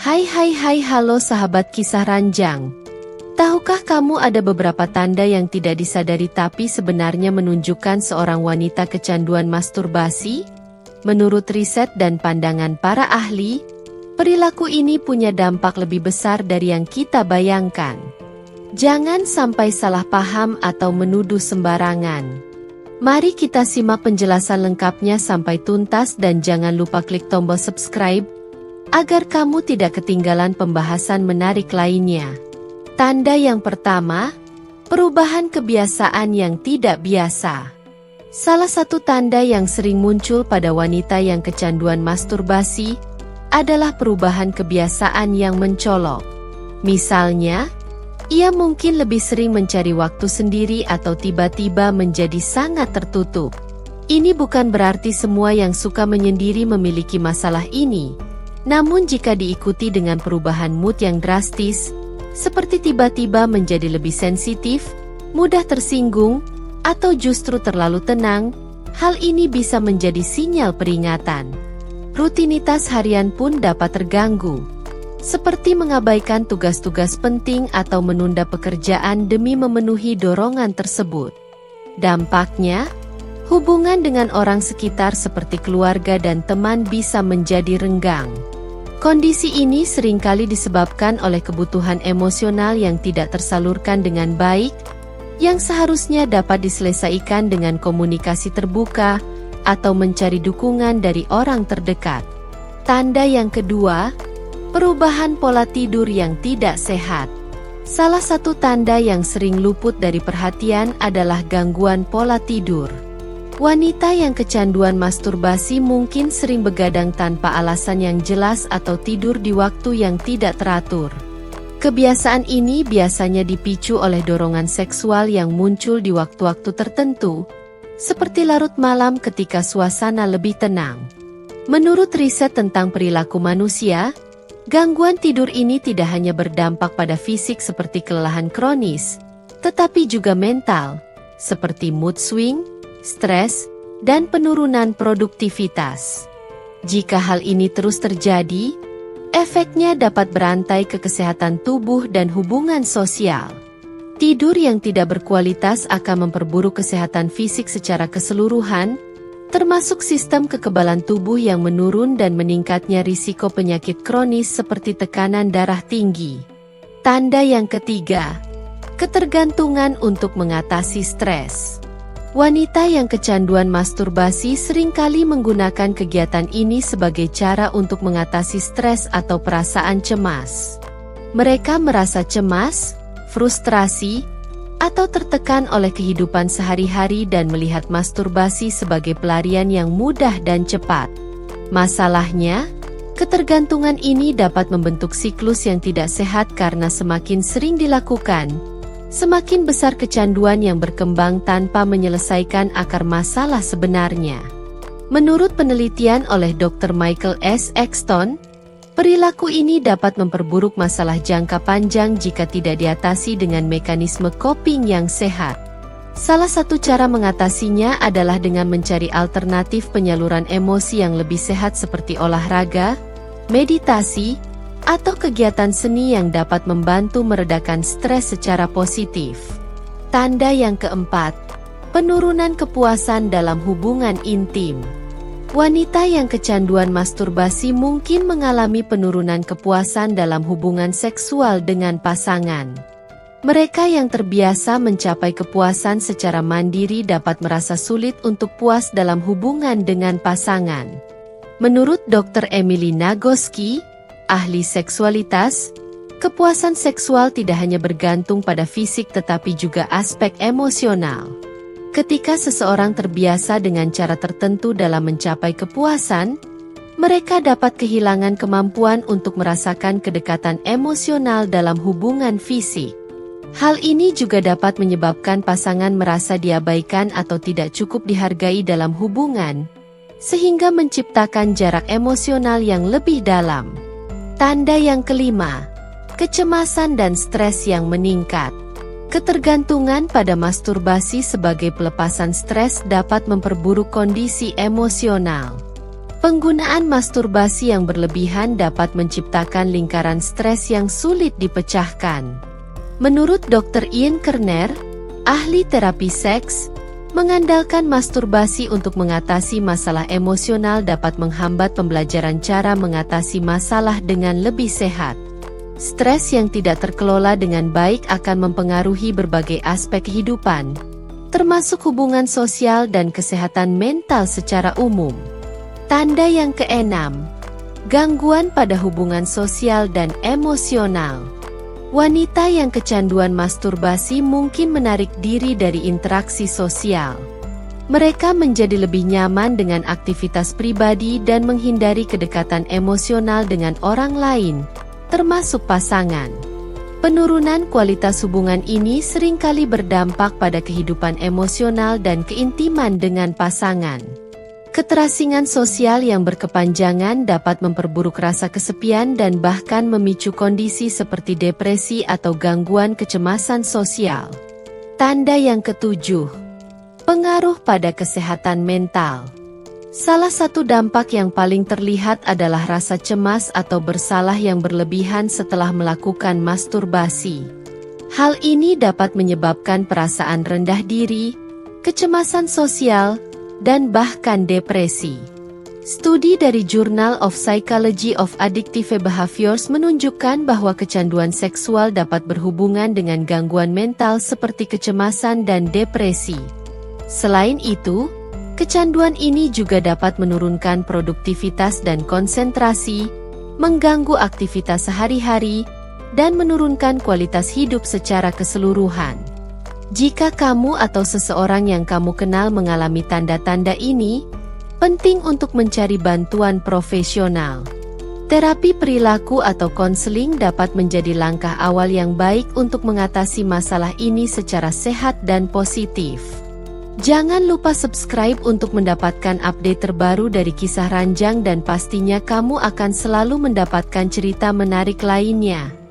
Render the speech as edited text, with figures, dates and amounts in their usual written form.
Hai, halo sahabat kisah ranjang. Tahukah kamu ada beberapa tanda yang tidak disadari tapi sebenarnya menunjukkan seorang wanita kecanduan masturbasi? Menurut riset dan pandangan para ahli, perilaku ini punya dampak lebih besar dari yang kita bayangkan. Jangan sampai salah paham atau menuduh sembarangan. Mari kita simak penjelasan lengkapnya sampai tuntas dan jangan lupa klik tombol subscribe agar kamu tidak ketinggalan pembahasan menarik lainnya. Tanda yang pertama, perubahan kebiasaan yang tidak biasa. Salah satu tanda yang sering muncul pada wanita yang kecanduan masturbasi adalah perubahan kebiasaan yang mencolok. Misalnya, ia mungkin lebih sering mencari waktu sendiri atau tiba-tiba menjadi sangat tertutup. Ini bukan berarti semua yang suka menyendiri memiliki masalah ini. Namun jika diikuti dengan perubahan mood yang drastis, seperti tiba-tiba menjadi lebih sensitif, mudah tersinggung, atau justru terlalu tenang, hal ini bisa menjadi sinyal peringatan. Rutinitas harian pun dapat terganggu, seperti mengabaikan tugas-tugas penting atau menunda pekerjaan demi memenuhi dorongan tersebut. Dampaknya, hubungan dengan orang sekitar seperti keluarga dan teman bisa menjadi renggang. Kondisi ini seringkali disebabkan oleh kebutuhan emosional yang tidak tersalurkan dengan baik, yang seharusnya dapat diselesaikan dengan komunikasi terbuka atau mencari dukungan dari orang terdekat. Tanda yang kedua, perubahan pola tidur yang tidak sehat. Salah satu tanda yang sering luput dari perhatian adalah gangguan pola tidur. Wanita yang kecanduan masturbasi mungkin sering begadang tanpa alasan yang jelas atau tidur di waktu yang tidak teratur. Kebiasaan ini biasanya dipicu oleh dorongan seksual yang muncul di waktu-waktu tertentu, seperti larut malam ketika suasana lebih tenang. Menurut riset tentang perilaku manusia, gangguan tidur ini tidak hanya berdampak pada fisik seperti kelelahan kronis, tetapi juga mental, seperti mood swing, stres, dan penurunan produktivitas. Jika hal ini terus terjadi, efeknya dapat berantai ke kesehatan tubuh dan hubungan sosial. Tidur yang tidak berkualitas akan memperburuk kesehatan fisik secara keseluruhan, termasuk sistem kekebalan tubuh yang menurun dan meningkatnya risiko penyakit kronis seperti tekanan darah tinggi. Tanda yang ketiga, ketergantungan untuk mengatasi stres. Wanita yang kecanduan masturbasi seringkali menggunakan kegiatan ini sebagai cara untuk mengatasi stres atau perasaan cemas. Mereka merasa cemas, frustrasi, atau tertekan oleh kehidupan sehari-hari dan melihat masturbasi sebagai pelarian yang mudah dan cepat. Masalahnya, ketergantungan ini dapat membentuk siklus yang tidak sehat karena semakin sering dilakukan, semakin besar kecanduan yang berkembang tanpa menyelesaikan akar masalah sebenarnya. Menurut penelitian oleh Dr. Michael S. Exton, perilaku ini dapat memperburuk masalah jangka panjang jika tidak diatasi dengan mekanisme coping yang sehat. Salah satu cara mengatasinya adalah dengan mencari alternatif penyaluran emosi yang lebih sehat seperti olahraga, meditasi, atau kegiatan seni yang dapat membantu meredakan stres secara positif. Tanda yang keempat, penurunan kepuasan dalam hubungan intim. Wanita yang kecanduan masturbasi mungkin mengalami penurunan kepuasan dalam hubungan seksual dengan pasangan. Mereka yang terbiasa mencapai kepuasan secara mandiri dapat merasa sulit untuk puas dalam hubungan dengan pasangan. Menurut Dr. Emily Nagoski, ahli seksualitas, kepuasan seksual tidak hanya bergantung pada fisik tetapi juga aspek emosional. Ketika seseorang terbiasa dengan cara tertentu dalam mencapai kepuasan, mereka dapat kehilangan kemampuan untuk merasakan kedekatan emosional dalam hubungan fisik. Hal ini juga dapat menyebabkan pasangan merasa diabaikan atau tidak cukup dihargai dalam hubungan, sehingga menciptakan jarak emosional yang lebih dalam. Tanda yang kelima, kecemasan dan stres yang meningkat. Ketergantungan pada masturbasi sebagai pelepasan stres dapat memperburuk kondisi emosional. Penggunaan masturbasi yang berlebihan dapat menciptakan lingkaran stres yang sulit dipecahkan. Menurut Dr. Ian Kerner, ahli terapi seks, mengandalkan masturbasi untuk mengatasi masalah emosional dapat menghambat pembelajaran cara mengatasi masalah dengan lebih sehat. Stres yang tidak terkelola dengan baik akan mempengaruhi berbagai aspek kehidupan, termasuk hubungan sosial dan kesehatan mental secara umum. Tanda yang keenam, gangguan pada hubungan sosial dan emosional. Wanita yang kecanduan masturbasi mungkin menarik diri dari interaksi sosial. Mereka menjadi lebih nyaman dengan aktivitas pribadi dan menghindari kedekatan emosional dengan orang lain, termasuk pasangan. Penurunan kualitas hubungan ini seringkali berdampak pada kehidupan emosional dan keintiman dengan pasangan. Keterasingan sosial yang berkepanjangan dapat memperburuk rasa kesepian dan bahkan memicu kondisi seperti depresi atau gangguan kecemasan sosial. Tanda yang ketujuh, pengaruh pada kesehatan mental. Salah satu dampak yang paling terlihat adalah rasa cemas atau bersalah yang berlebihan setelah melakukan masturbasi. Hal ini dapat menyebabkan perasaan rendah diri, kecemasan sosial, dan bahkan depresi. Studi dari Journal of Psychology of Addictive Behaviors menunjukkan bahwa kecanduan seksual dapat berhubungan dengan gangguan mental seperti kecemasan dan depresi. Selain itu, kecanduan ini juga dapat menurunkan produktivitas dan konsentrasi, mengganggu aktivitas sehari-hari, dan menurunkan kualitas hidup secara keseluruhan. Jika kamu atau seseorang yang kamu kenal mengalami tanda-tanda ini, penting untuk mencari bantuan profesional. Terapi perilaku atau konseling dapat menjadi langkah awal yang baik untuk mengatasi masalah ini secara sehat dan positif. Jangan lupa subscribe untuk mendapatkan update terbaru dari Kisah Ranjang dan pastinya kamu akan selalu mendapatkan cerita menarik lainnya.